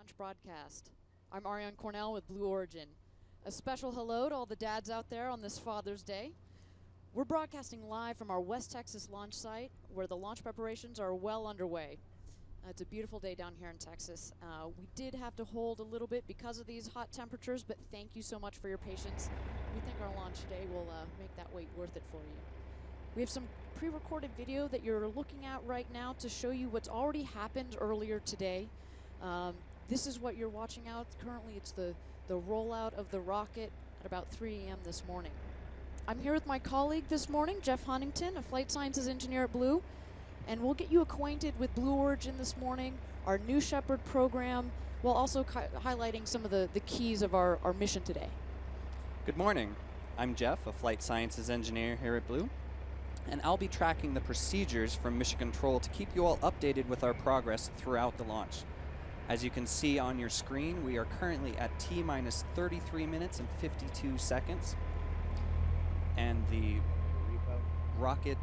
launch broadcast. I'm Ariane Cornell with Blue Origin. A special hello to all the dads out there on this Father's Day. We're broadcasting live from our West Texas launch site where the launch preparations are well underway. It's a beautiful day down here in Texas. We did have to hold a little bit because of these hot temperatures, but thank you so much for your patience. We think our launch today will make that wait worth it for you. We have some pre-recorded video that you're looking at right now to show you what's already happened earlier today. This is what you're watching out. Currently, it's the rollout of the rocket at about 3 a.m. this morning. I'm here with my colleague this morning, Jeff Huntington, a flight sciences engineer at Blue, and we'll get you acquainted with Blue Origin this morning, our new Shepard program, while also highlighting some of the keys of our mission today. Good morning. I'm Jeff, a flight sciences engineer here at Blue, and I'll be tracking the procedures from Mission Control to keep you all updated with our progress throughout the launch. As you can see on your screen, we are currently at T-minus 33 minutes and 52 seconds. And the rocket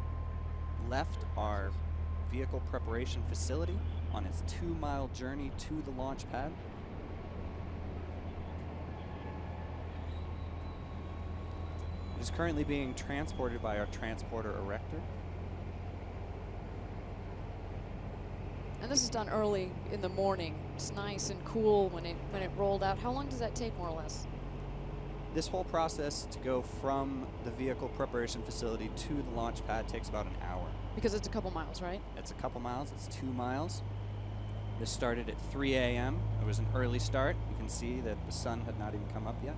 left our vehicle preparation facility on its 2-mile journey to the launch pad. It is currently being transported by our transporter erector. And this is done early in the morning. It's nice and cool when it rolled out. How long does that take, more or less? This whole process to go from the vehicle preparation facility to the launch pad takes about an hour. Because it's a couple miles, right? It's a couple miles. It's 2 miles. This started at 3 a.m. It was an early start. You can see that the sun had not even come up yet.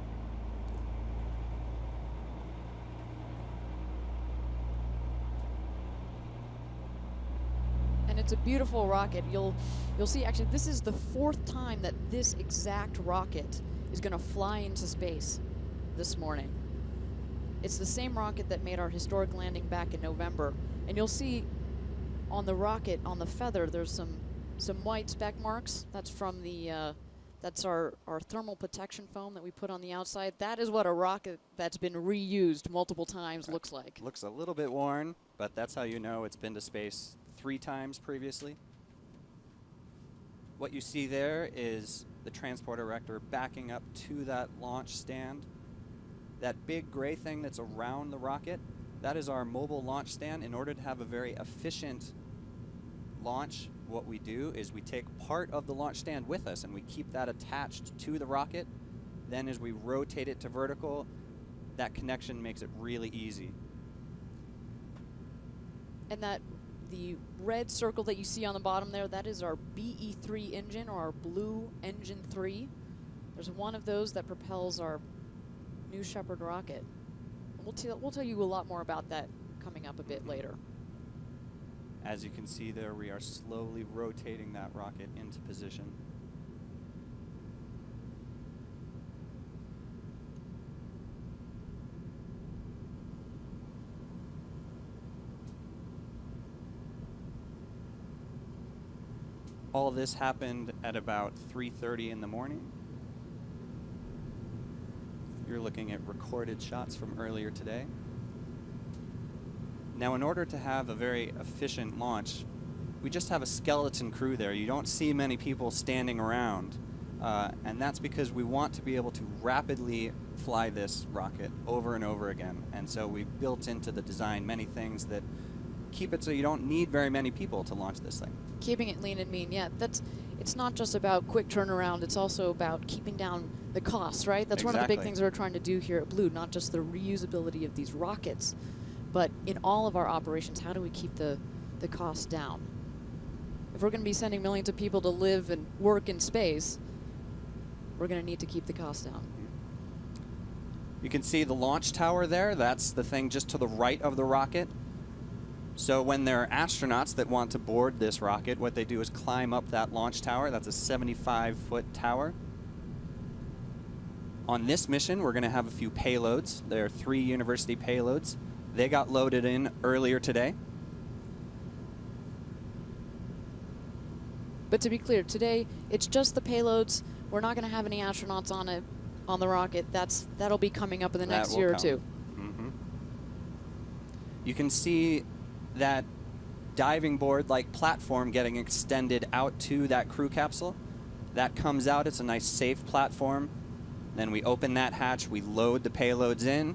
And it's a beautiful rocket. You'll see, actually, this is the 4th time that this exact rocket is going to fly into space this morning. It's the same rocket that made our historic landing back in November. And you'll see on the rocket, on the feather, there's some white speck marks. That's from the that's our thermal protection foam that we put on the outside. That is what a rocket that's been reused multiple times looks like. Looks a little bit worn, but that's how you know it's been to space 3 times previously. What you see there is the transport erector backing up to that launch stand. That big gray thing that's around the rocket, that is our mobile launch stand. In order to have a very efficient launch, what we do is we take part of the launch stand with us and we keep that attached to the rocket. Then as we rotate it to vertical, that connection makes it really easy. And the red circle that you see on the bottom there, that is our BE3 engine, or our Blue Engine 3. There's one of those that propels our new Shepard rocket. We'll tell you a lot more about that coming up a bit later. As you can see there, we are slowly rotating that rocket into position. All this happened at about 3:30 in the morning. You're looking at recorded shots from earlier today. Now, in order to have a very efficient launch, we just have a skeleton crew there. You don't see many people standing around, and that's because we want to be able to rapidly fly this rocket over and over again. And so we've built into the design many things that keep it so you don't need very many people to launch this thing. Keeping it lean and mean, yeah. It's not just about quick turnaround, it's also about keeping down the costs, right? That's one of the big things we're trying to do here at Blue, not just the reusability of these rockets, but in all of our operations, how do we keep the costs down? If we're going to be sending millions of people to live and work in space, we're going to need to keep the costs down. You can see the launch tower there. That's the thing just to the right of the rocket. So when there are astronauts that want to board this rocket, what they do is climb up that launch tower. That's a 75-foot tower. On this mission, we're going to have a few payloads. There are 3 university payloads. They got loaded in earlier today. But to be clear, today it's just the payloads. We're not going to have any astronauts on the rocket. That'll be coming up in the next year or two. Mm-hmm. You can see that diving board-like platform getting extended out to that crew capsule. That comes out, it's a nice safe platform. Then we open that hatch, we load the payloads in,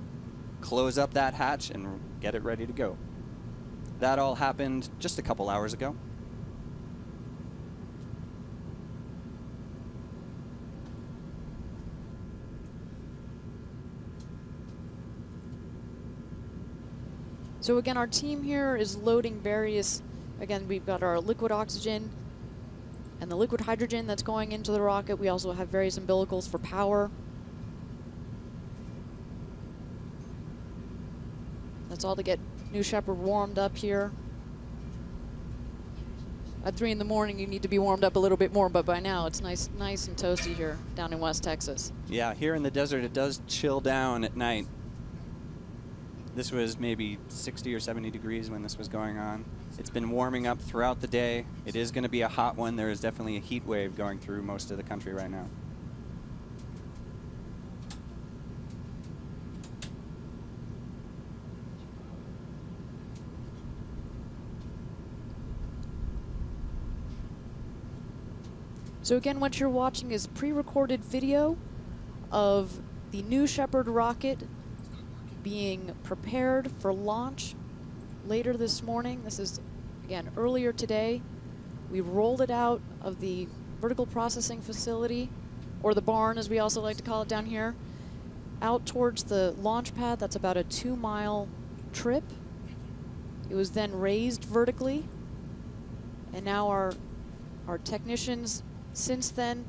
close up that hatch, and get it ready to go. That all happened just a couple hours ago. So again, our team here is loading various, again, we've got our liquid oxygen and the liquid hydrogen that's going into the rocket. We also have various umbilicals for power. That's all to get New Shepard warmed up here. At 3 in the morning, you need to be warmed up a little bit more, but by now it's nice and toasty here down in West Texas. Yeah, here in the desert, it does chill down at night. This was maybe 60 or 70 degrees when this was going on. It's been warming up throughout the day. It is going to be a hot one. There is definitely a heat wave going through most of the country right now. So again, what you're watching is pre-recorded video of the New Shepard rocket being prepared for launch later this morning. This is, again, earlier today. We rolled it out of the vertical processing facility, or the barn as we also like to call it down here, out towards the launch pad. That's about a 2-mile trip. It was then raised vertically, and now our technicians, since then,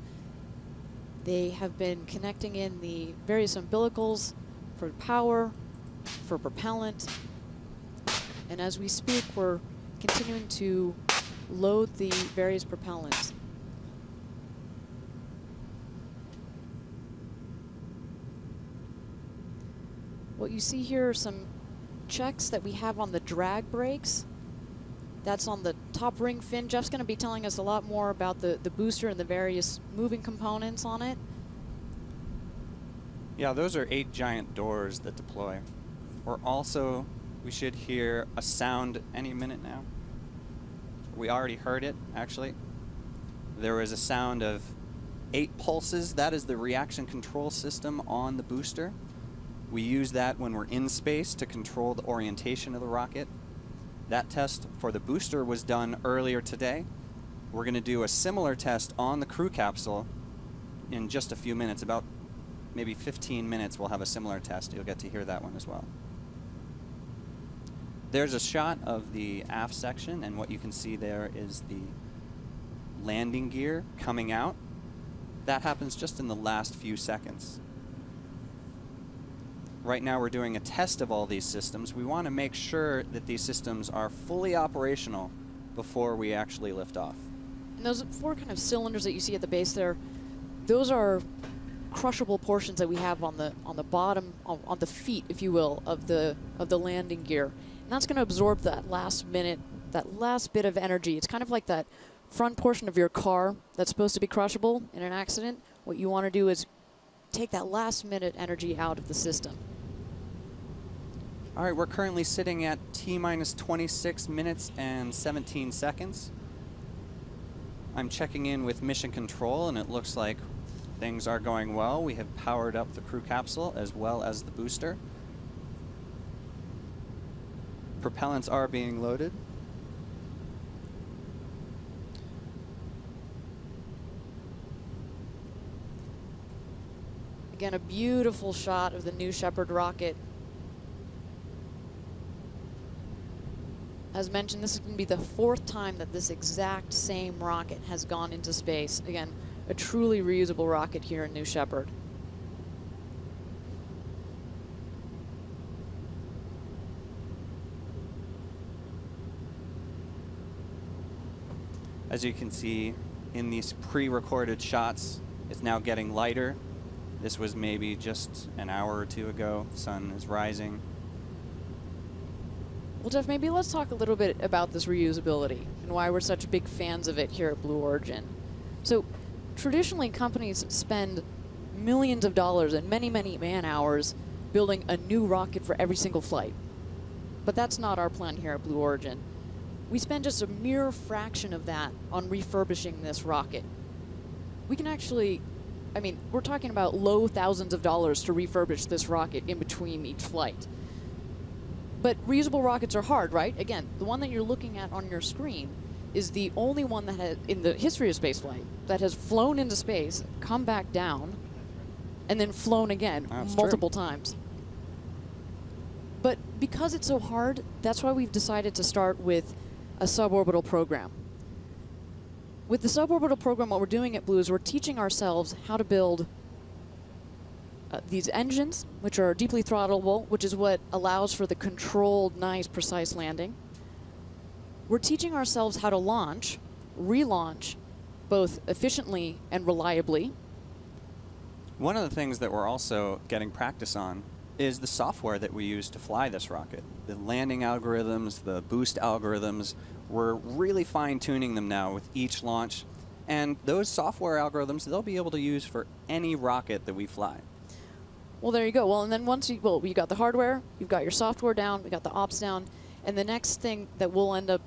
they have been connecting in the various umbilicals for power, for propellant, and as we speak, we're continuing to load the various propellants. What you see here are some checks that we have on the drag brakes. That's on the top ring fin. Jeff's going to be telling us a lot more about the booster and the various moving components on it. Yeah, those are 8 giant doors that deploy. We should hear a sound any minute now. We already heard it, actually. There was a sound of 8 pulses. That is the reaction control system on the booster. We use that when we're in space to control the orientation of the rocket. That test for the booster was done earlier today. We're going to do a similar test on the crew capsule in just a few minutes. About maybe 15 minutes we'll have a similar test. You'll get to hear that one as well. There's a shot of the aft section, and what you can see there is the landing gear coming out. That happens just in the last few seconds. Right now we're doing a test of all these systems. We want to make sure that these systems are fully operational before we actually lift off. And those 4 kind of cylinders that you see at the base there, those are crushable portions that we have on the bottom, on the feet, if you will, of the landing gear. And that's going to absorb that last bit of energy. It's kind of like that front portion of your car that's supposed to be crushable in an accident. What you want to do is take that last minute energy out of the system. All right, we're currently sitting at T-minus 26 minutes and 17 seconds. I'm checking in with mission control, and it looks like things are going well. We have powered up the crew capsule as well as the booster. Propellants are being loaded. Again, a beautiful shot of the New Shepard rocket. As mentioned, this is going to be the 4th time that this exact same rocket has gone into space. Again, a truly reusable rocket here in New Shepard. As you can see in these pre-recorded shots, it's now getting lighter. This was maybe just an hour or 2 ago. The sun is rising. Well, Jeff, maybe let's talk a little bit about this reusability and why we're such big fans of it here at Blue Origin. So traditionally, companies spend millions of dollars and many, many man-hours building a new rocket for every single flight. But that's not our plan here at Blue Origin. We spend just a mere fraction of that on refurbishing this rocket. we can actually, I mean, we're talking about low thousands of dollars to refurbish this rocket in between each flight. But reusable rockets are hard, right? Again, the one that you're looking at on your screen is the only one that has, in the history of spaceflight, that has flown into space, come back down, and then flown again multiple times. But because it's so hard, that's why we've decided to start with a suborbital program. With the suborbital program, what we're doing at Blue is we're teaching ourselves how to build these engines, which are deeply throttleable, which is what allows for the controlled, nice, precise landing. We're teaching ourselves how to launch, relaunch, both efficiently and reliably. One of the things that we're also getting practice on is the software that we use to fly this rocket. The landing algorithms, the boost algorithms, we're really fine-tuning them now with each launch. And those software algorithms, they'll be able to use for any rocket that we fly. Well, there you go. Well, and then once you got the hardware, you've got your software down, we got the ops down, and the next thing that we'll end up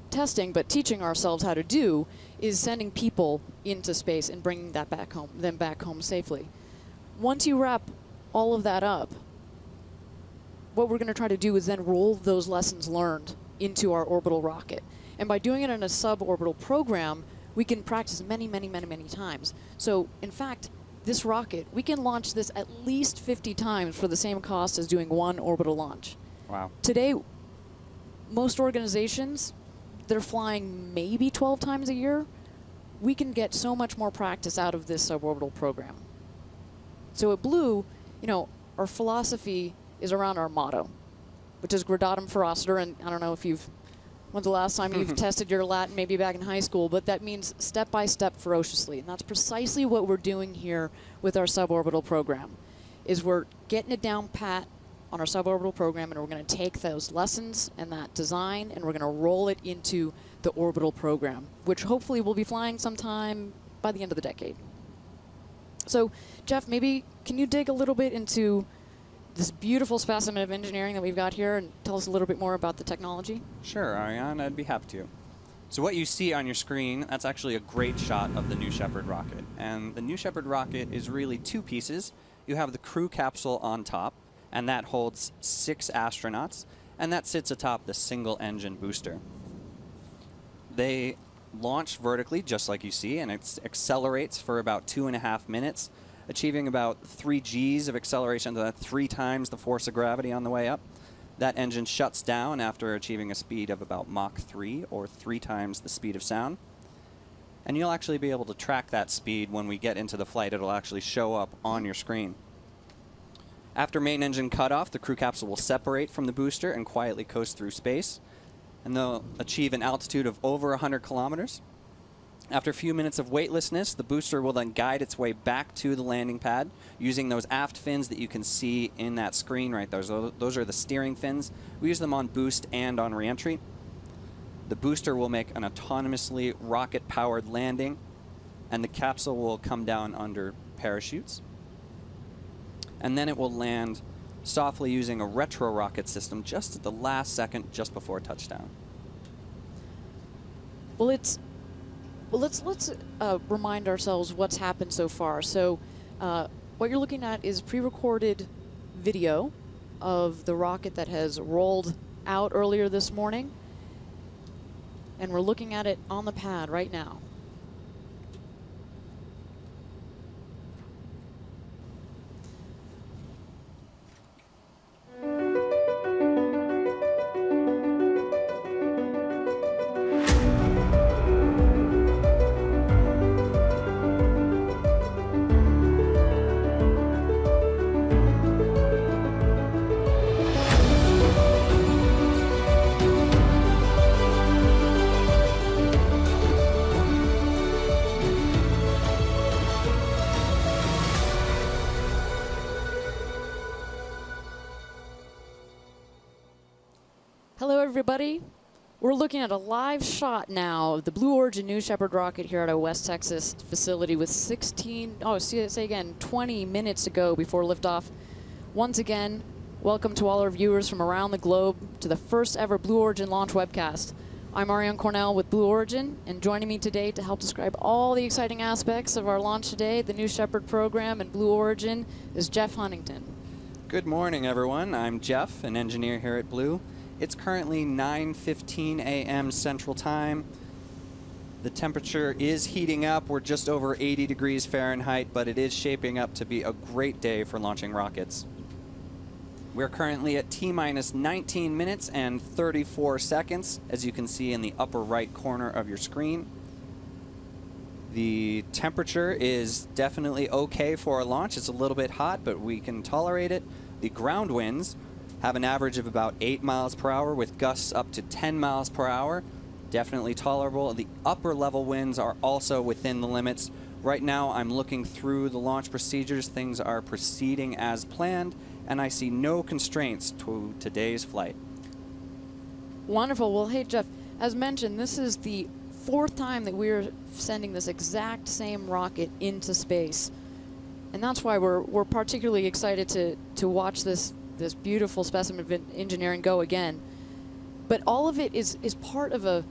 testing, but teaching ourselves how to do, is sending people into space and bringing them back home safely. Once you wrap all of that up, what we're going to try to do is then roll those lessons learned into our orbital rocket. And by doing it in a suborbital program, we can practice many, many, many, many times. So, in fact, this rocket, we can launch this at least 50 times for the same cost as doing one orbital launch. Wow. Today, most organizations, they're flying maybe 12 times a year. We can get so much more practice out of this suborbital program. So at Blue, you know, our philosophy is around our motto, which is gradatum ferociter, and I don't know if when's the last time you've tested your Latin, maybe back in high school, but that means step by step ferociously, and that's precisely what we're doing here with our suborbital program, is we're getting it down pat on our suborbital program, and we're going to take those lessons and that design, and we're going to roll it into the orbital program, which hopefully we'll be flying sometime by the end of the decade. So, Jeff, maybe can you dig a little bit into this beautiful specimen of engineering that we've got here and tell us a little bit more about the technology? Sure, Ariane, I'd be happy to. So what you see on your screen, that's actually a great shot of the New Shepard rocket. And the New Shepard rocket is really two pieces. You have the crew capsule on top, and that holds 6 astronauts, and that sits atop the single-engine booster. They launch vertically, just like you see, and it accelerates for about 2.5 minutes, achieving about 3 Gs of acceleration, so that's 3 times the force of gravity on the way up. That engine shuts down after achieving a speed of about Mach 3, or 3 times the speed of sound. And you'll actually be able to track that speed when we get into the flight. It'll actually show up on your screen. After main engine cutoff, the crew capsule will separate from the booster and quietly coast through space. And they'll achieve an altitude of over 100 kilometers. After a few minutes of weightlessness, the booster will then guide its way back to the landing pad using those aft fins that you can see in that screen right there. Those are the steering fins. We use them on boost and on reentry. The booster will make an autonomously rocket-powered landing, and the capsule will come down under parachutes. And then it will land softly using a retro rocket system just at the last second, just before touchdown. Well, let's remind ourselves what's happened so far. So what you're looking at is pre-recorded video of the rocket that has rolled out earlier this morning, and we're looking at it on the pad right now. Hello, everybody. We're looking at a live shot now of the Blue Origin New Shepard rocket here at our West Texas facility with 20 minutes to go before liftoff. Once again, welcome to all our viewers from around the globe to the first ever Blue Origin launch webcast. I'm Ariane Cornell with Blue Origin, and joining me today to help describe all the exciting aspects of our launch today, the new Shepard program and Blue Origin, is Jeff Huntington. Good morning, everyone. I'm Jeff, an engineer here at Blue. It's currently 9:15 a.m. Central Time. The temperature is heating up. We're just over 80 degrees Fahrenheit, but it is shaping up to be a great day for launching rockets. We're currently at T-minus 19 minutes and 34 seconds, as you can see in the upper right corner of your screen. The temperature is definitely okay for a launch. It's a little bit hot, but we can tolerate it. The ground winds have an average of about 8 miles per hour with gusts up to 10 miles per hour. Definitely tolerable. The upper level winds are also within the limits. Right now, I'm looking through the launch procedures. Things are proceeding as planned, and I see no constraints to today's flight. Wonderful. Well, hey, Jeff, as mentioned, this is the 4th time that we're sending this exact same rocket into space. And that's why we're particularly excited to watch this beautiful specimen of engineering go again. But all of it is part of a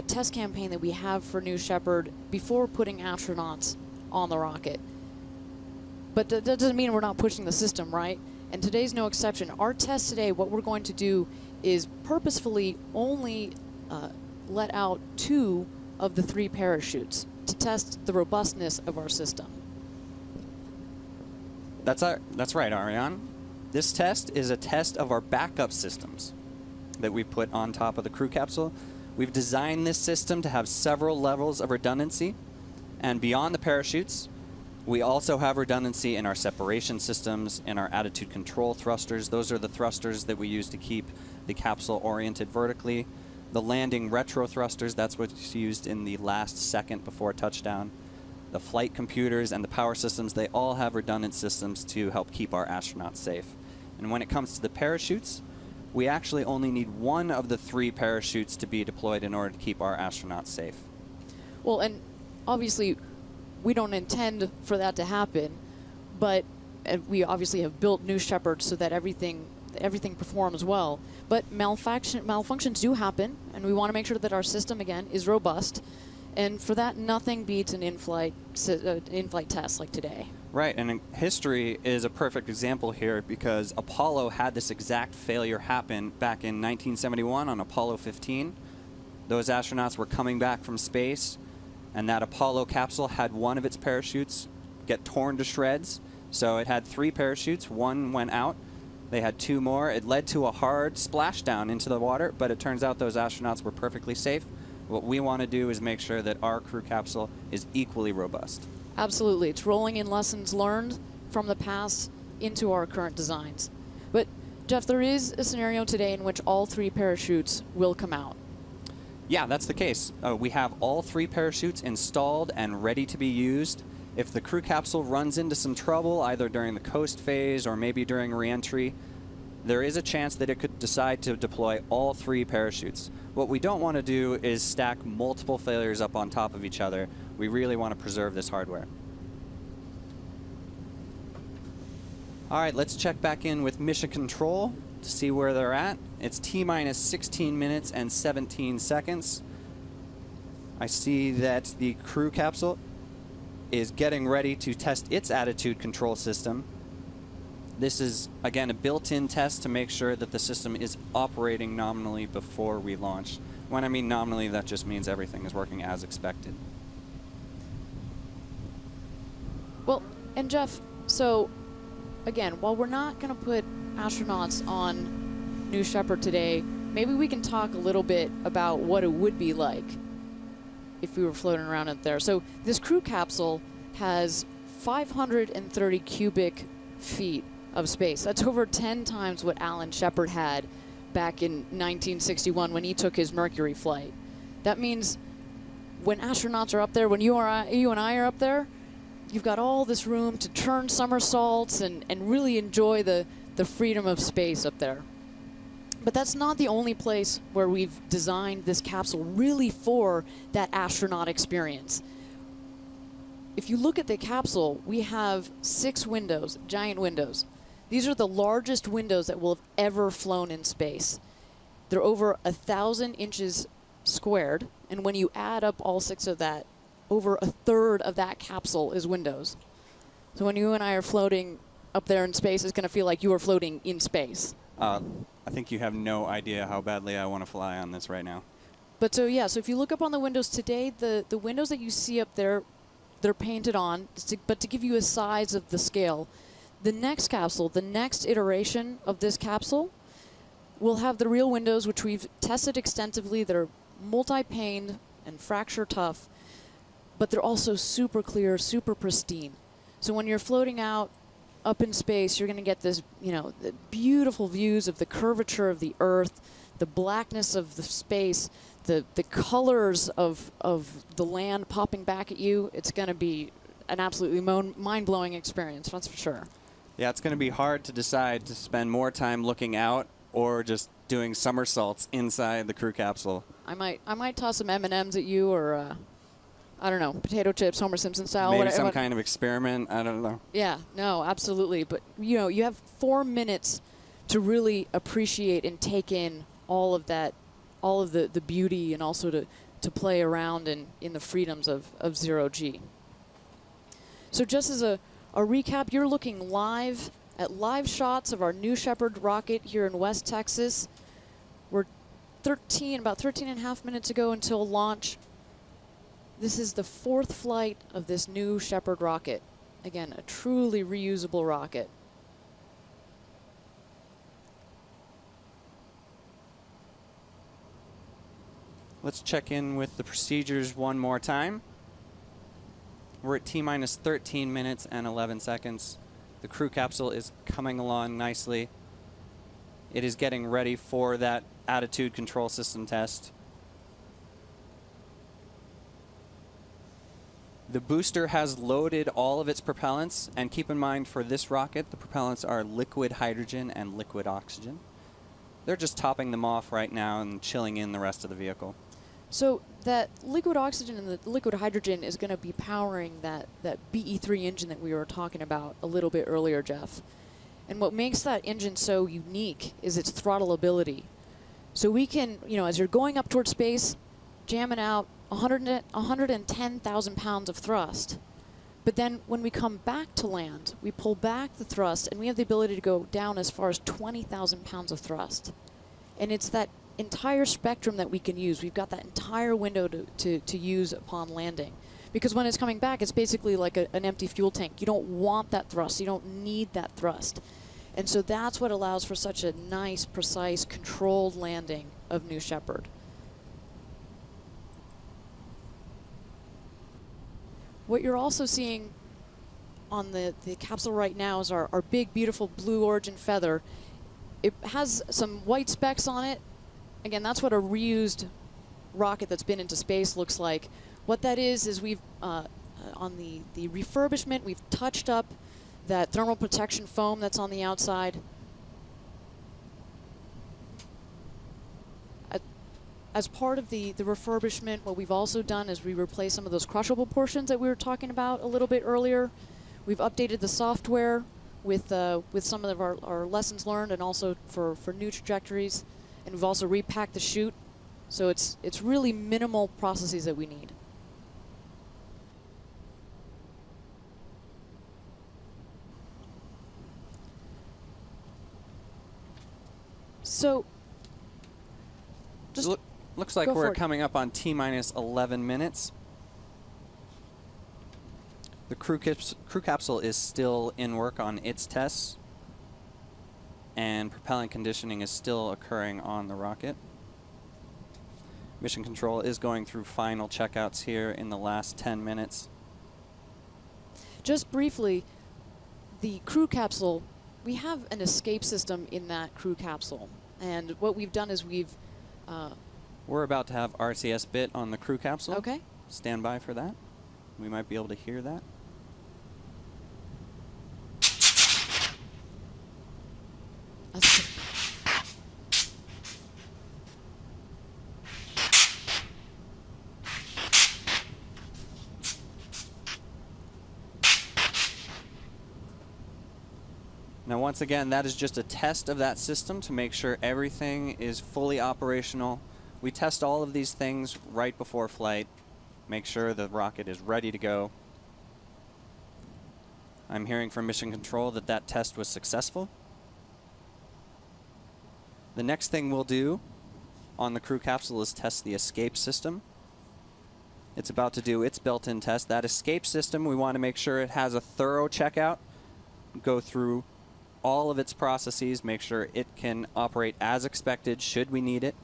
test campaign that we have for New Shepard before putting astronauts on the rocket. But that doesn't mean we're not pushing the system, right? And today's no exception. Our test today, what we're going to do is purposefully only let out 2 of the 3 parachutes to test the robustness of our system. That's right, Ariane. This test is a test of our backup systems that we put on top of the crew capsule. We've designed this system to have several levels of redundancy, and beyond the parachutes, we also have redundancy in our separation systems and our attitude control thrusters. Those are the thrusters that we use to keep the capsule oriented vertically. The landing retro thrusters, that's what's used in the last second before touchdown. The flight computers and the power systems, they all have redundant systems to help keep our astronauts safe. And when it comes to the parachutes, we actually only need 1 of the 3 parachutes to be deployed in order to keep our astronauts safe. Well, and obviously, we don't intend for that to happen, but we obviously have built New Shepard so that everything performs well. But malfunctions do happen, and we want to make sure that our system, again, is robust. And for that, nothing beats an in-flight test like today. Right, and history is a perfect example here because Apollo had this exact failure happen back in 1971 on Apollo 15. Those astronauts were coming back from space, and that Apollo capsule had 1 of its parachutes get torn to shreds. So it had 3 parachutes, 1 went out. They had 2 more. It led to a hard splashdown into the water, but it turns out those astronauts were perfectly safe. What we want to do is make sure that our crew capsule is equally robust. Absolutely. It's rolling in lessons learned from the past into our current designs. But, Jeff, there is a scenario today in which all 3 parachutes will come out. Yeah, that's the case. We have all 3 parachutes installed and ready to be used. If the crew capsule runs into some trouble, either during the coast phase or maybe during re-entry, there is a chance that it could decide to deploy all 3 parachutes. What we don't want to do is stack multiple failures up on top of each other. We really want to preserve this hardware. All right, let's check back in with Mission Control to see where they're at. It's T-minus 16 minutes and 17 seconds. I see that the crew capsule is getting ready to test its attitude control system. This is, again, a built-in test to make sure that the system is operating nominally before we launch. When I mean nominally, that just means everything is working as expected. Well, and Jeff, so again, while we're not going to put astronauts on New Shepard today, maybe we can talk a little bit about what it would be like if we were floating around up there. So this crew capsule has 530 cubic feet of space. That's over 10 times what Alan Shepard had back in 1961 when he took his Mercury flight. That means when astronauts are up there, when you and I are up there, you've got all this room to turn somersaults and really enjoy the freedom of space up there. But that's not the only place where we've designed this capsule really for that astronaut experience. If you look at the capsule, we have 6 windows, giant windows. These are the largest windows that will have ever flown in space. They're over 1,000 inches squared. And when you add up all 6 of that, over a third of that capsule is windows. So when you and I are floating up there in space, it's going to feel like you are floating in space. I think you have no idea how badly I want to fly on this right now. But so if you look up on the windows today, the windows that you see up there, they're painted on, but to give you a size of the scale, the next capsule, the next iteration of this capsule, will have the real windows, which we've tested extensively. They're multi-paned and fracture tough, but they're also super clear, super pristine. So when you're floating out up in space, you're going to get this, the beautiful views of the curvature of the Earth, the blackness of the space, the colors of the land popping back at you. It's going to be an absolutely mind-blowing experience, that's for sure. Yeah, it's going to be hard to decide to spend more time looking out or just doing somersaults inside the crew capsule. I might toss some M&Ms at you, or I don't know, potato chips, Homer Simpson style. Maybe some kind of experiment. I don't know. Yeah, no, absolutely. But you have 4 minutes to really appreciate and take in all of that, all of the beauty, and also to play around in the freedoms of 0G. So just as a recap, you're looking live at live shots of our new Shepard rocket here in West Texas. We're about 13 and a half minutes ago until launch. This is the 4th flight of this new Shepard rocket. Again, a truly reusable rocket. Let's check in with the procedures one more time. We're at T-minus 13 minutes and 11 seconds. The crew capsule is coming along nicely. It is getting ready for that attitude control system test. The booster has loaded all of its propellants, and keep in mind for this rocket, the propellants are liquid hydrogen and liquid oxygen. They're just topping them off right now and chilling in the rest of the vehicle. So that liquid oxygen and the liquid hydrogen is going to be powering that BE3 engine that we were talking about a little bit earlier, Jeff. And what makes that engine so unique is its throttle ability. So we can, as you're going up towards space, jamming out 110,000 pounds of thrust. But then when we come back to land, we pull back the thrust, and we have the ability to go down as far as 20,000 pounds of thrust. And it's that entire spectrum that we can use. We've got that entire window to use upon landing. Because when it's coming back, it's basically like an empty fuel tank. You don't want that thrust. You don't need that thrust. And so that's what allows for such a nice, precise, controlled landing of New Shepard. What you're also seeing on the capsule right now is our big, beautiful Blue Origin feather. It has some white specks on it. Again, that's what a reused rocket that's been into space looks like. What that is we've, on the refurbishment, we've touched up that thermal protection foam that's on the outside. As part of the refurbishment, what we've also done is we replaced some of those crushable portions that we were talking about a little bit earlier. We've updated the software with some of our lessons learned, and also for new trajectories. And we've also repacked the chute. So it's really minimal processes that we need. So just looks like we're coming up on T-minus 11 minutes. The crew capsule is still in work on its tests, and propellant conditioning is still occurring on the rocket. Mission Control is going through final checkouts here in the last 10 minutes. Just briefly, the crew capsule, we have an escape system in that crew capsule. And what we've done is we're about to have RCS bit on the crew capsule. Okay. Stand by for that. We might be able to hear that. Now, once again, that is just a test of that system to make sure everything is fully operational We test all of these things right before flight, make sure the rocket is ready to go. I'm hearing from Mission Control that that test was successful. The next thing we'll do on the crew capsule is test the escape system. It's about to do its built-in test. That escape system, we want to make sure it has a thorough checkout, go through all of its processes, make sure it can operate as expected should we need it.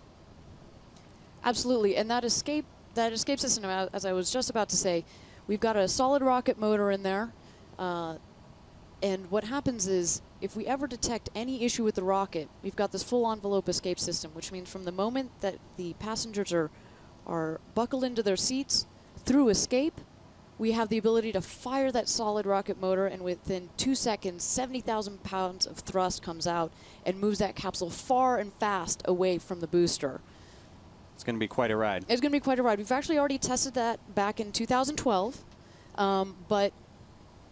Absolutely, and that escape system, as I was just about to say, we've got a solid rocket motor in there, and what happens is, if we ever detect any issue with the rocket, we've got this full envelope escape system, which means from the moment that the passengers are buckled into their seats through escape, we have the ability to fire that solid rocket motor, and within 2 seconds, 70,000 pounds of thrust comes out and moves that capsule far and fast away from the booster. It's going to be quite a ride. It's going to be quite a ride. We've actually already tested that back in 2012, but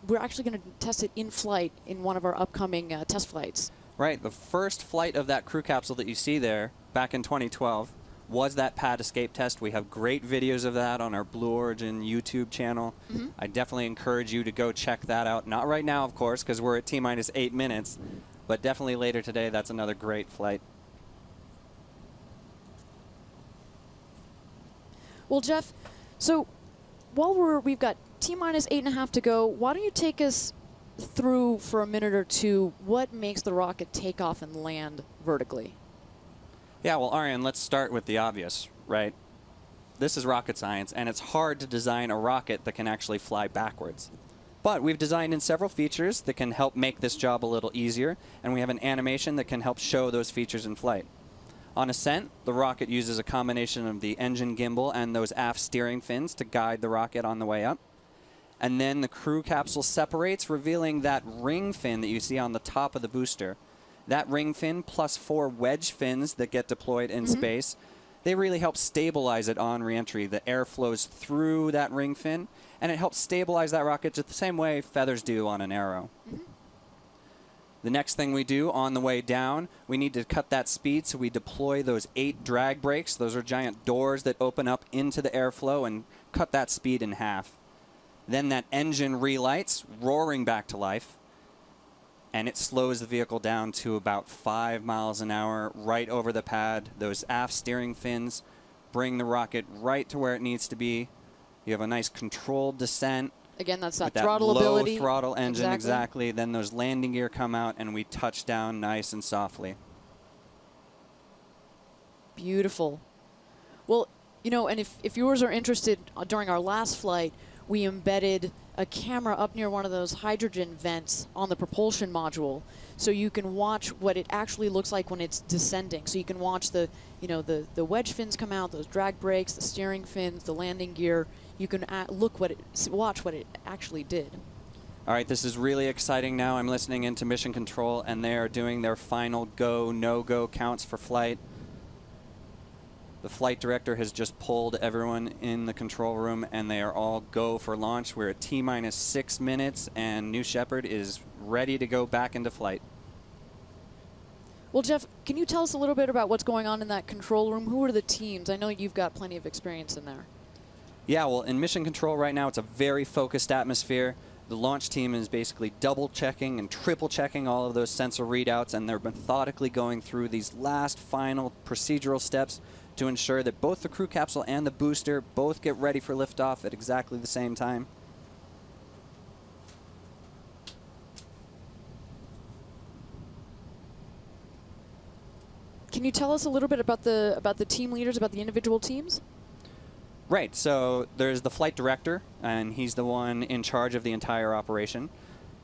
we're actually going to test it in flight in one of our upcoming test flights. Right. The first flight of that crew capsule that you see there back in 2012 was that pad escape test. We have great videos of that on our Blue Origin YouTube channel. I definitely encourage you to go check that out. Not right now, of course, because we're at T-minus 8 minutes, but definitely later today. That's another great flight. Well, Jeff, so while we've got T-minus 8.5 to go, why don't you take us through for a minute or two what makes the rocket take off and land vertically? Yeah, well, Aryan, let's start with the obvious, right? This is rocket science, and it's hard to design a rocket that can actually fly backwards. But we've designed in several features that can help make this job a little easier, and we have an animation that can help show those features in flight. On ascent, the rocket uses a combination of the engine gimbal and those aft steering fins to guide the rocket on the way up. And then the crew capsule separates, revealing that ring fin that you see on the top of the booster. That ring fin plus 4 wedge fins that get deployed in space, they really help stabilize it on reentry. The air flows through that ring fin, and it helps stabilize that rocket just the same way feathers do on an arrow. The next thing we do on the way down, we need to cut that speed, so we deploy those 8 drag brakes. Those are giant doors that open up into the airflow and cut that speed in half. Then that engine relights, roaring back to life, and it slows the vehicle down to about 5 miles an hour right over the pad. Those aft steering fins bring the rocket right to where it needs to be. You have a nice controlled descent. Again, that's that with throttle that low ability. Throttle engine, exactly. Then those landing gear come out, and we touch down nice and softly. Beautiful. Well, you know, and if viewers are interested, during our last flight, we embedded a camera up near one of those hydrogen vents on the propulsion module, so you can watch what it actually looks like when it's descending. So you can watch the wedge fins come out, those drag brakes, the steering fins, the landing gear. You can watch what it actually did. All right, this is really exciting now. I'm listening into Mission Control, and they are doing their final go, no-go counts for flight. The flight director has just pulled everyone in the control room, and they are all go for launch. We're at T-minus 6 minutes, and New Shepard is ready to go back into flight. Well, Jeff, can you tell us a little bit about what's going on in that control room? Who are the teams? I know you've got plenty of experience in there. Yeah, well, in Mission Control right now, it's a very focused atmosphere. The launch team is basically double-checking and triple-checking all of those sensor readouts, and they're methodically going through these last final procedural steps to ensure that both the crew capsule and the booster both get ready for liftoff at exactly the same time. Can you tell us a little bit about the team leaders, about the individual teams? Right, so there's the flight director, and he's the one in charge of the entire operation.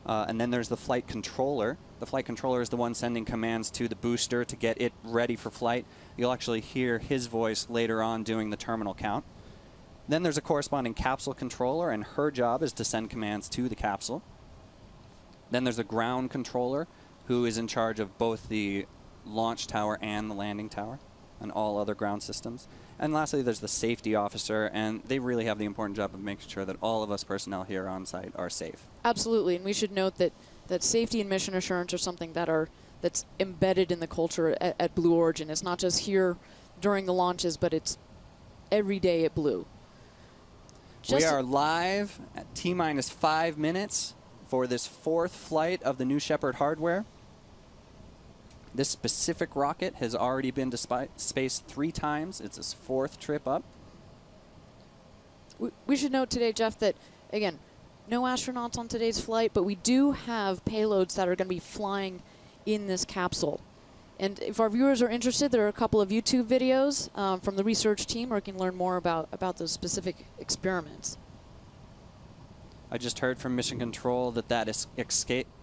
And then there's the flight controller. The flight controller is the one sending commands to the booster to get it ready for flight. You'll actually hear his voice later on doing the terminal count. Then there's a corresponding capsule controller, and her job is to send commands to the capsule. Then there's a ground controller, who is in charge of both the launch tower and the landing tower and all other ground systems. And lastly, there's the safety officer, and they really have the important job of making sure that all of us personnel here on site are safe. Absolutely, and we should note that safety and mission assurance are something that's embedded in the culture at Blue Origin. It's not just here during the launches, but it's every day at Blue. We are live at T-minus 5 minutes for this 4th flight of the new Shepard hardware. This specific rocket has already been to space 3 times. It's its 4th trip up. We should note today, Jeff, that, again, no astronauts on today's flight, but we do have payloads that are going to be flying in this capsule. And if our viewers are interested, there are a couple of YouTube videos from the research team where you can learn more about those specific experiments. I just heard from Mission Control that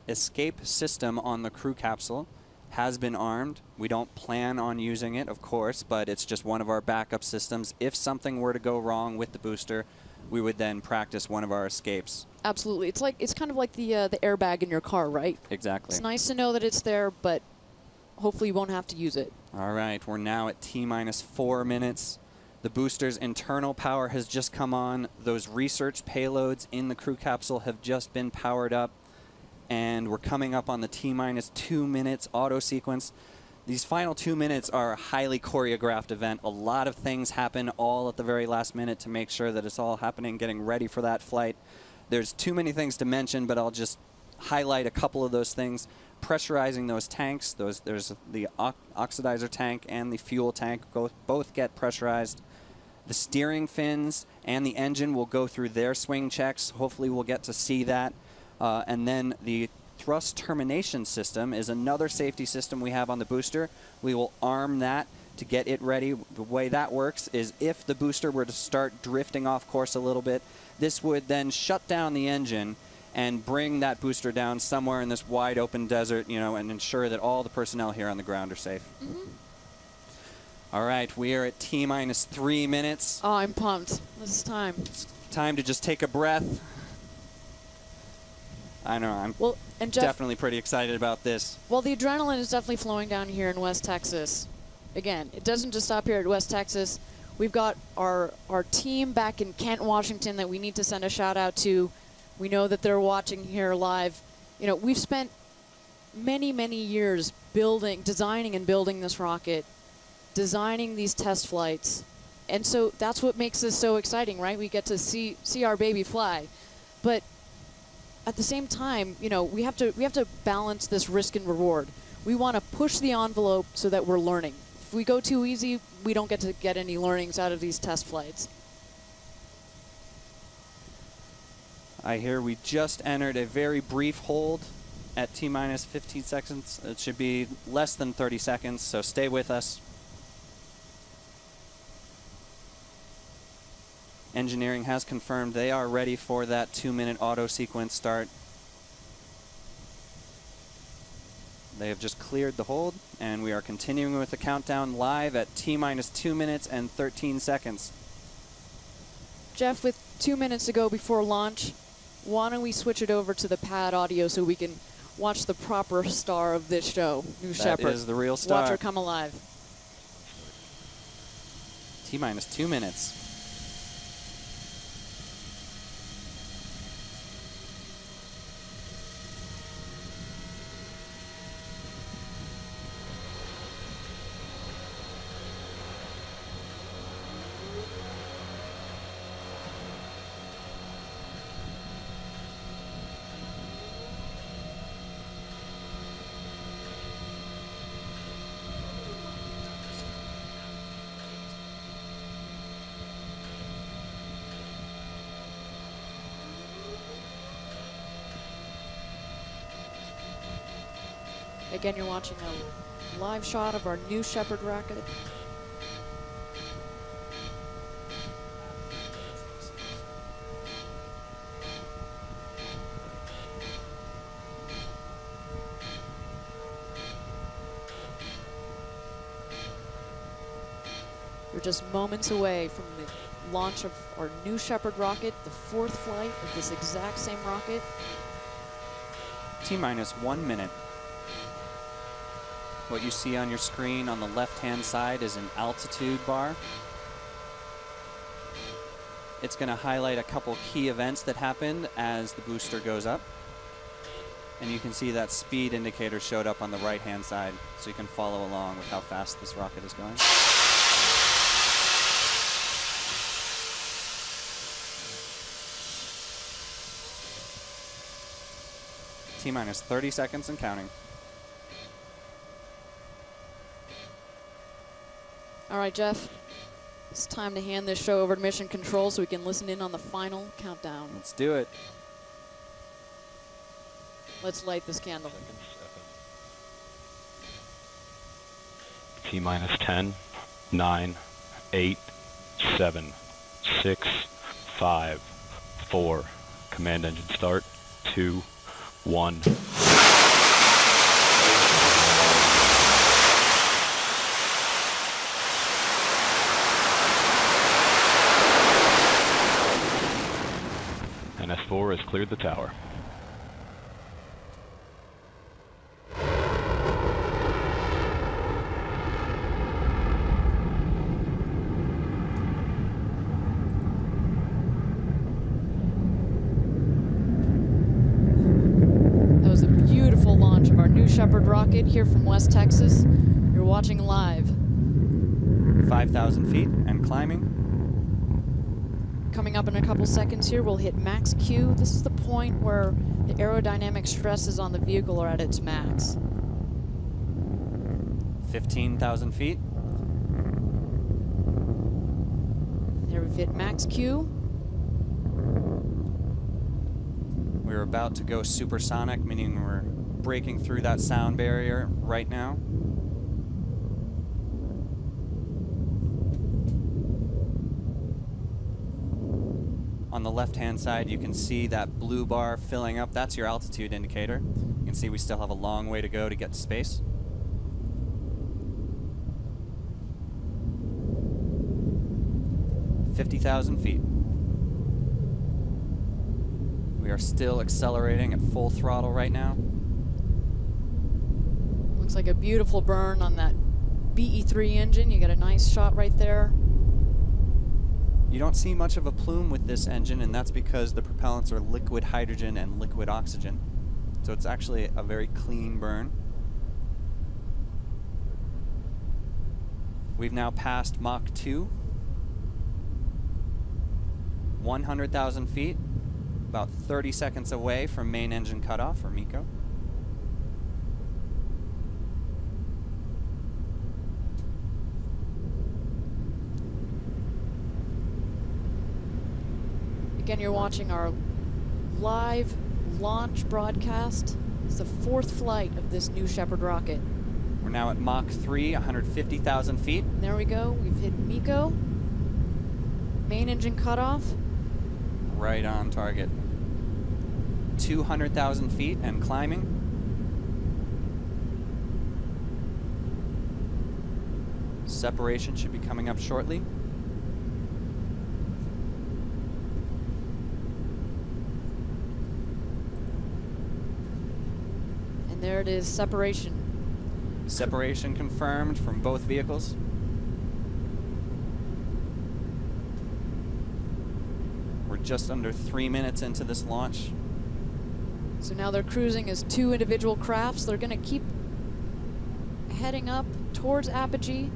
escape system on the crew capsule has been armed. We don't plan on using it, of course, but it's just one of our backup systems. If something were to go wrong with the booster, we would then practice one of our escapes. Absolutely. It's kind of like the airbag in your car, right? Exactly. It's nice to know that it's there, but hopefully you won't have to use it. All right, we're now at T-minus 4 minutes. The booster's internal power has just come on. Those research payloads in the crew capsule have just been powered up. And we're coming up on the T-minus 2 minutes auto sequence. These final 2 minutes are a highly choreographed event. A lot of things happen all at the very last minute to make sure that it's all happening, getting ready for that flight. There's too many things to mention, but I'll just highlight a couple of those things. Pressurizing those tanks. There's the oxidizer tank and the fuel tank. Both get pressurized. The steering fins and the engine will go through their swing checks. Hopefully we'll get to see that. And then the thrust termination system is another safety system we have on the booster. We will arm that to get it ready. The way that works is if the booster were to start drifting off course a little bit, this would then shut down the engine and bring that booster down somewhere in this wide open desert, you know, and ensure that all the personnel here on the ground are safe. Mm-hmm. All right, we are at T-minus 3 minutes. Oh, I'm pumped. This is time. It's time to just take a breath. I know, I'm Jeff, definitely pretty excited about this. Well, the adrenaline is definitely flowing down here in West Texas. Again, it doesn't just stop here at West Texas. We've got our team back in Kent, Washington that we need to send a shout out to. We know that they're watching here live. You know, we've spent many, many years designing and building this rocket, designing these test flights. And so that's what makes this so exciting, right? We get to see our baby fly. But at the same time, you know, we have to balance this risk and reward. We want to push the envelope so that we're learning. If we go too easy, we don't get to get any learnings out of these test flights. I hear we just entered a very brief hold at T-minus 15 seconds. It should be less than 30 seconds, so stay with us. Engineering has confirmed they are ready for that 2-minute auto sequence start. They have just cleared the hold, and we are continuing with the countdown live at T-minus 2 minutes and 13 seconds. Jeff, with 2 minutes to go before launch, why don't we switch it over to the pad audio so we can watch the proper star of this show, New Shepard. That is the real star. Watch her come alive. T-minus 2 minutes. Again, you're watching a live shot of our new Shepard rocket. We're just moments away from the launch of our new Shepard rocket, the 4th flight of this exact same rocket. T-minus 1 minute. What you see on your screen on the left-hand side is an altitude bar. It's going to highlight a couple key events that happened as the booster goes up. And you can see that speed indicator showed up on the right-hand side, so you can follow along with how fast this rocket is going. T-minus 30 seconds and counting. All right, Jeff. It's time to hand this show over to Mission Control so we can listen in on the final countdown. Let's do it. Let's light this candle. T-minus 10, 9, 8, 7, 6, 5, 4. Command engine start. 2, 1. NS4 has cleared the tower. That was a beautiful launch of our new Shepard rocket here from West Texas. You're watching live. 5,000 feet and climbing. Coming up in a couple seconds here, we'll hit max Q. This is the point where the aerodynamic stresses on the vehicle are at its max. 15,000 feet. There we've hit max Q. We're about to go supersonic, meaning we're breaking through that sound barrier right now. On the left-hand side, you can see that blue bar filling up. That's your altitude indicator. You can see we still have a long way to go to get to space. "50,000 feet. We are still accelerating at full throttle right now. Looks like a beautiful burn on that BE3 engine. You got a nice shot right there. You don't see much of a plume with this engine, and that's because the propellants are liquid hydrogen and liquid oxygen. So it's actually a very clean burn. We've now passed Mach 2. 100,000 feet, about 30 seconds away from main engine cutoff, or MECO. Again, you're watching our live launch broadcast. It's the 4th flight of this new Shepard rocket. We're now at Mach 3, 150,000 feet. And there we go. We've hit MECO. Main engine cutoff. Right on target. 200,000 feet and climbing. Separation should be coming up shortly. And there it is, separation. Separation confirmed from both vehicles. We're just under 3 minutes into this launch. So now they're cruising as 2 individual crafts. They're going to keep heading up towards apogee.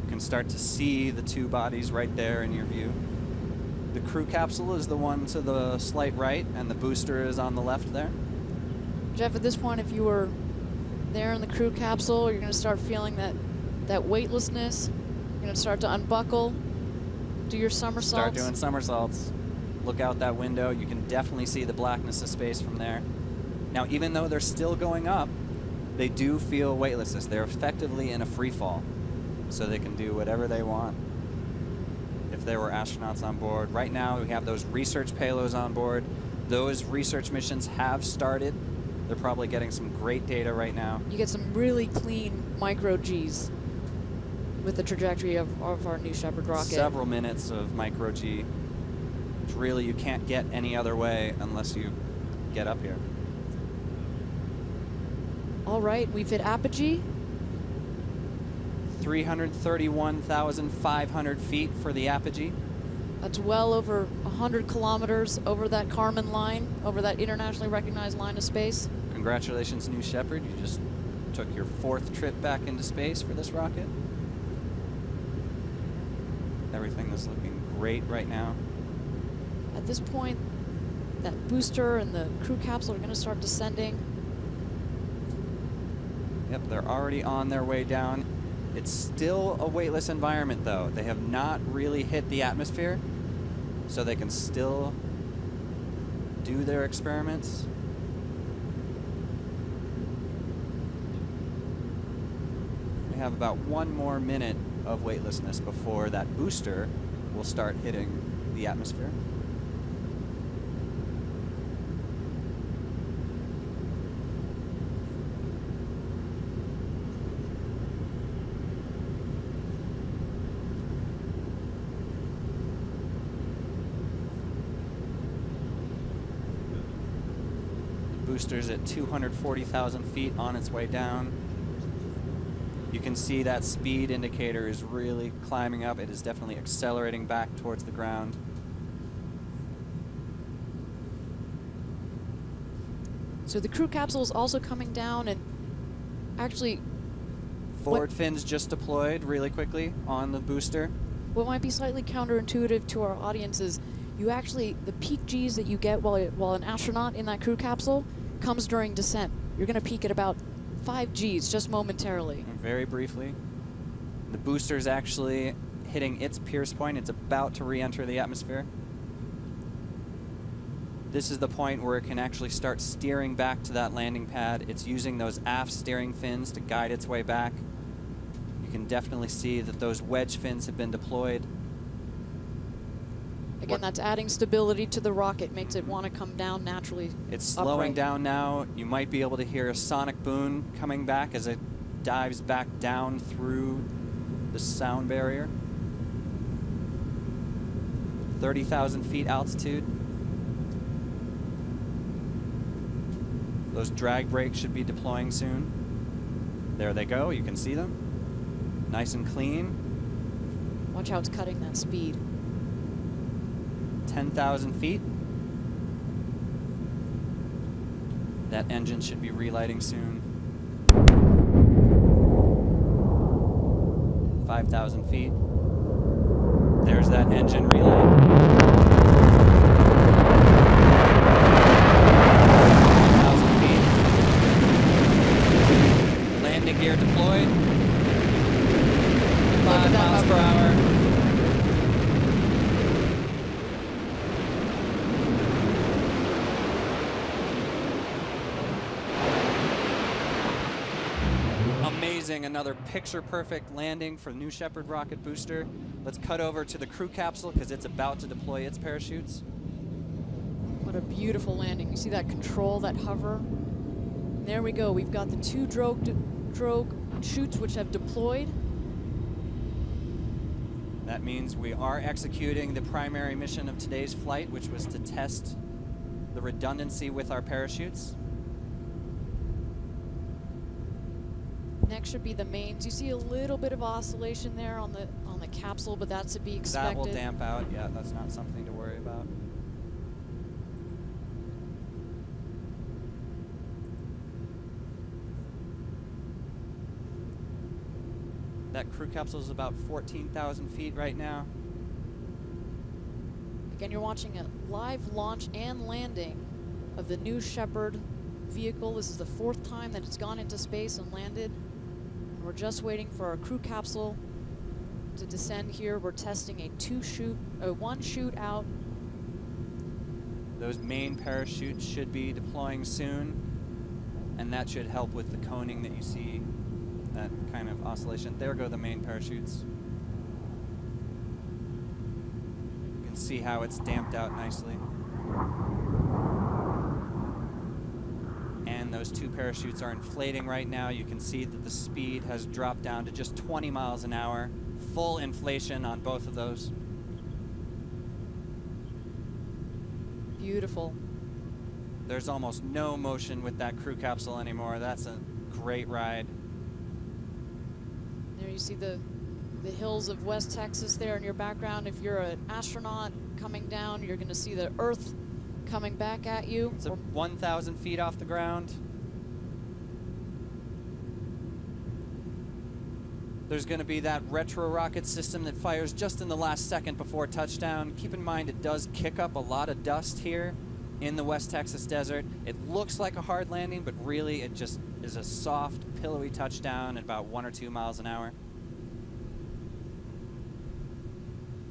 You can start to see the 2 bodies right there in your view. The crew capsule is the one to the slight right, and the booster is on the left there. Jeff, at this point, if you were there in the crew capsule, you're going to start feeling that weightlessness. You're going to start to unbuckle, do your somersaults. Start doing somersaults. Look out that window. You can definitely see the blackness of space from there. Now, even though they're still going up, they do feel weightlessness. They're effectively in a free fall, so they can do whatever they want. If there were astronauts on board. Right now, we have those research payloads on board. Those research missions have started. They're probably getting some great data right now. You get some really clean micro Gs with the trajectory of our new Shepard rocket. Several minutes of micro G, which really you can't get any other way unless you get up here. All right, we've hit apogee. 331,500 feet for the apogee. That's well over 100 kilometers over that Kármán line, over that internationally recognized line of space. Congratulations, New Shepard. You just took your 4th trip back into space for this rocket. Everything is looking great right now. At this point, that booster and the crew capsule are going to start descending. Yep, they're already on their way down. It's still a weightless environment, though. They have not really hit the atmosphere, so they can still do their experiments. We have about 1 more minute of weightlessness before that booster will start hitting the atmosphere. Booster's at 240,000 feet on its way down. You can see that speed indicator is really climbing up. It is definitely accelerating back towards the ground. So the crew capsule is also coming down, and actually Forward fins just deployed really quickly on the booster. what might be slightly counterintuitive to our audience is you actually, the peak Gs that you get while an astronaut in that crew capsule comes during descent. You're going to peak at about 5 Gs just momentarily. Very briefly. The booster's actually hitting its pierce point. It's about to re-enter the atmosphere. This is the point where it can actually start steering back to that landing pad. It's using those aft steering fins to guide its way back. You can definitely see that those wedge fins have been deployed. Again, that's adding stability to the rocket, makes it want to come down naturally. It's slowing upright. down now. You might be able to hear a sonic boom coming back as it dives back down through the sound barrier. 30,000 feet altitude. Those drag brakes should be deploying soon. There they go. You can see them. Nice and clean. Watch how it's cutting that speed. 10,000 feet. That engine should be relighting soon. 5,000 feet. There's that engine relight. 1,000 feet. Landing gear deployed. 5 miles per hour. Amazing, another picture-perfect landing for the new Shepard rocket booster. Let's cut over to the crew capsule because it's about to deploy its parachutes. What a beautiful landing. You see that control, that hover? There we go. We've got the 2 drogue chutes which have deployed. That means we are executing the primary mission of today's flight, which was to test the redundancy with our parachutes. Next should be the mains. You see a little bit of oscillation there on the capsule, but that's to be expected. That will damp out. Yeah, that's not something to worry about. That crew capsule is about 14,000 feet right now. Again, you're watching a live launch and landing of the new Shepard vehicle. This is the 4th time that it's gone into space and landed. And we're just waiting for our crew capsule to descend here. We're testing a 1 chute out. Those main parachutes should be deploying soon, and that should help with the coning that you see, that kind of oscillation. There go the main parachutes. You can see how it's damped out nicely. And those 2 parachutes are inflating right now. You can see that the speed has dropped down to just 20 miles an hour. Full inflation on both of those. Beautiful. There's almost no motion with that crew capsule anymore. That's a great ride. There you see the hills of West Texas there in your background. If you're an astronaut coming down, you're going to see the Earth coming back at you. It's 1,000 feet off the ground. There's going to be that retro rocket system that fires just in the last second before touchdown. Keep in mind it does kick up a lot of dust here, in the West Texas desert. It looks like a hard landing, but really it just is a soft, pillowy touchdown at about 1 or 2 miles an hour.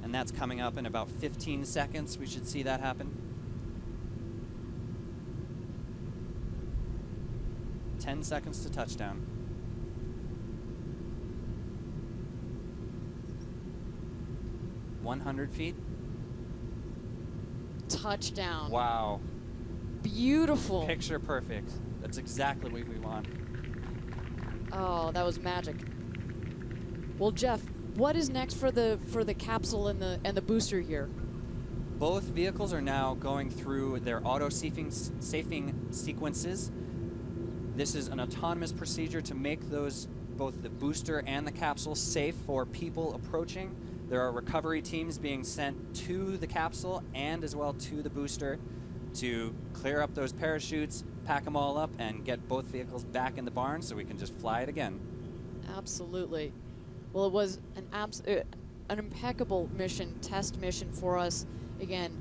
And that's coming up in about 15 seconds. We should see that happen. 10 seconds to touchdown. $100 feet. Touchdown. Wow. Beautiful. Picture perfect. That's exactly what we want. Oh, that was magic. Well, Jeff, what is next for the capsule and the booster here? Both vehicles are now going through their auto-safing sequences. This is an autonomous procedure to make those, both the booster and the capsule, safe for people approaching. There are recovery teams being sent to the capsule and as well to the booster to clear up those parachutes, pack them all up, and get both vehicles back in the barn so we can just fly it again. Absolutely. Well, it was an impeccable mission, test mission for us. Again,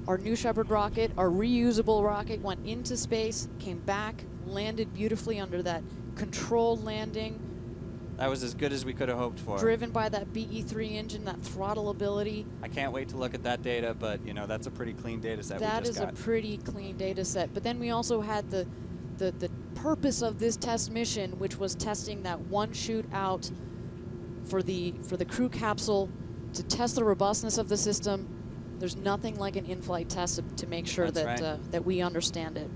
our new Shepard rocket, our reusable rocket, went into space, came back, landed beautifully under that controlled landing. That was as good as we could have hoped for. Driven by that BE-3 engine, that throttle ability. I can't wait to look at that data, but you know, that's a pretty clean data set we just got. That is a pretty clean data set. But then we also had the purpose of this test mission, which was testing that one chute out for the crew capsule to test the robustness of the system. There's nothing like an in-flight test to make sure that we understand it.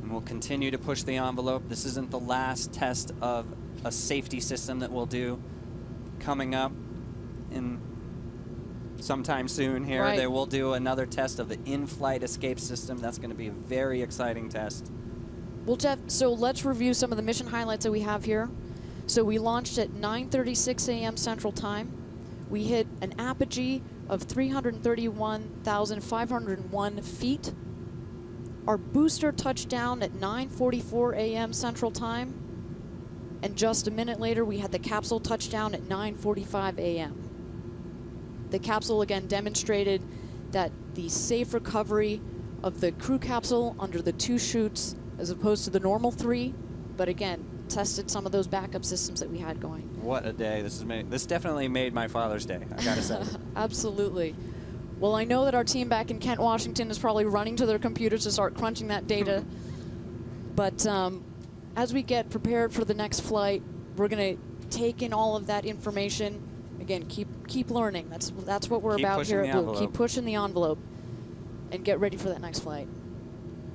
And we'll continue to push the envelope. This isn't the last test of a safety system that we'll do. Coming up in sometime soon here, Right. they will do another test of the in-flight escape system. That's going to be a very exciting test. Well, Jeff, so let's review some of the mission highlights that we have here. So we launched at 9:36 a.m. Central Time. We hit an apogee of 331,501 feet. Our booster touched down at 9:44 a.m. Central Time. And just a minute later, we had the capsule touchdown at 9:45 a.m. The capsule again demonstrated that the safe recovery of the crew capsule under the 2 chutes as opposed to the normal 3, but again, tested some of those backup systems that we had going. What a day. This definitely made my Father's Day, I gotta say. Absolutely. Well, I know that our team back in Kent, Washington is probably running to their computers to start crunching that data. But as we get prepared for the next flight, we're going to take in all of that information. Again, keep learning. That's what we're about here at Blue. Keep pushing the envelope and get ready for that next flight.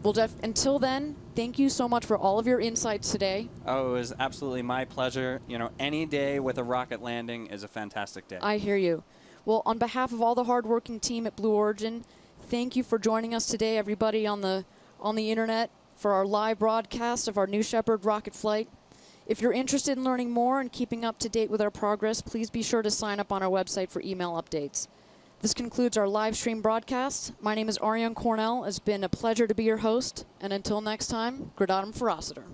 Well, Jeff, until then, thank you so much for all of your insights today. Oh, it was absolutely my pleasure. You know, any day with a rocket landing is a fantastic day. I hear you. Well, on behalf of all the hardworking team at Blue Origin, thank you for joining us today, everybody on the internet, for our live broadcast of our new Shepard rocket flight. If you're interested in learning more and keeping up to date with our progress, please be sure to sign up on our website for email updates. This concludes our live stream broadcast. My name is Ariane Cornell. It's been a pleasure to be your host. And until next time, Gradatum Ferociter.